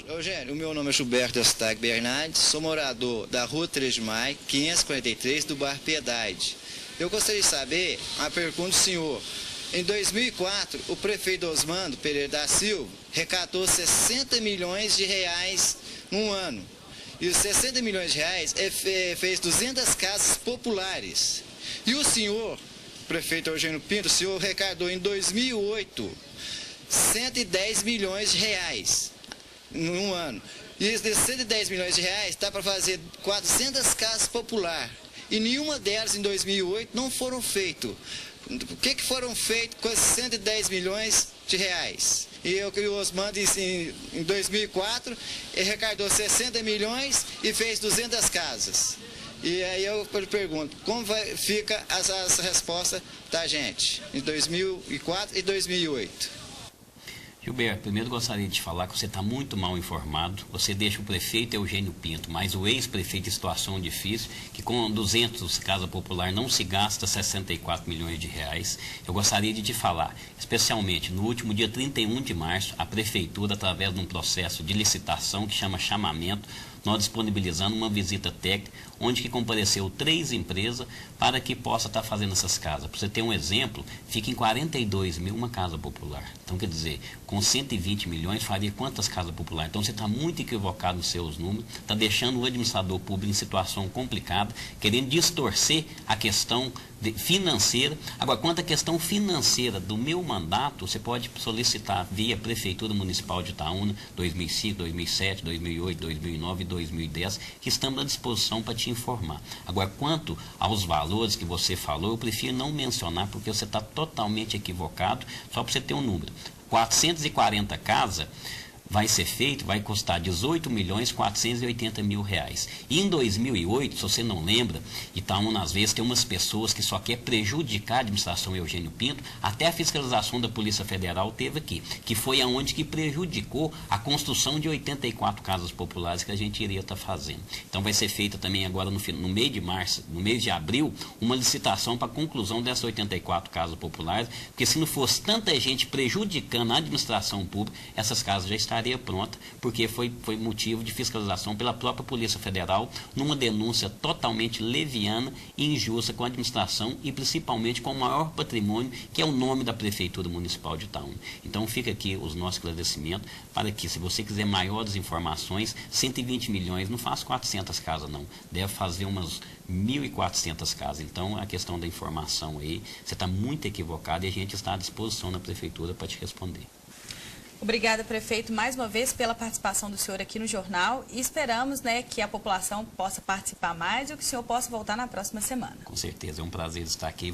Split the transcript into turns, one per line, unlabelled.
Eugênio, o meu nome é Gilberto Eustag Bernardes, sou morador da Rua 3 de Maio, 543, do bairro Piedade. Eu gostaria de saber, uma pergunta do senhor. Em 2004, o prefeito Osmando Pereira da Silva arrecadou 60 milhões de reais num ano. E os 60 milhões de reais fez 200 casas populares. E o senhor, prefeito Eugênio Pinto, o senhor arrecadou em 2008 110 milhões de reais num ano. E esses 110 milhões de reais está para fazer 400 casas populares. E nenhuma delas em 2008 não foram feitas. O que foram feitos com esses 110 milhões de reais? E o Osmando, em 2004, ele arrecadou 60 milhões e fez 200 casas. E aí eu pergunto, como fica essa resposta da gente em 2004 e 2008?
Gilberto, primeiro gostaria de falar que você está muito mal informado. Você deixa o prefeito Eugênio Pinto, mas o ex-prefeito em situação difícil, que com 200 Casa Popular não se gasta 64 milhões de reais. Eu gostaria de te falar, especialmente no último dia 31 de março, a prefeitura, através de um processo de licitação que chama chamamento, nós disponibilizando uma visita técnica, onde que compareceu 3 empresas para que possa estar fazendo essas casas. Para você ter um exemplo, fica em 42 mil uma casa popular. Então, quer dizer, com 120 milhões faria quantas casas populares? Então, você está muito equivocado nos seus números, está deixando o administrador público em situação complicada, querendo distorcer a questão financeira. Agora, quanto à questão financeira do meu mandato, você pode solicitar via Prefeitura Municipal de Itaúna, 2005, 2007, 2008, 2009 e 2010, que estamos à disposição para te informar. Agora, quanto aos valores que você falou, eu prefiro não mencionar, porque você está totalmente equivocado, só para você ter um número. 440 casas vai ser feito, vai custar 18 milhões 480 mil reais. E em 2008, se você não lembra, Itaúna às vezes tem umas pessoas que só quer prejudicar a administração Eugênio Pinto, até a fiscalização da Polícia Federal teve aqui, que foi aonde que prejudicou a construção de 84 casas populares que a gente iria estar fazendo. Então vai ser feita também agora no mês de março, no mês de abril, uma licitação para a conclusão dessas 84 casas populares, porque se não fosse tanta gente prejudicando a administração pública, essas casas já estaria pronta, porque foi motivo de fiscalização pela própria Polícia Federal, numa denúncia totalmente leviana e injusta com a administração e principalmente com o maior patrimônio, que é o nome da Prefeitura Municipal de Itaúna. Então fica aqui os nossos esclarecimentos para que, se você quiser maiores informações, 120 milhões, não faz 400 casas não, deve fazer umas 1.400 casas. Então a questão da informação aí, você está muito equivocado e a gente está à disposição na Prefeitura para te responder.
Obrigada, prefeito, mais uma vez pela participação do senhor aqui no jornal e esperamos, né, que a população possa participar mais e que o senhor possa voltar na próxima semana.
Com certeza, é um prazer estar aqui.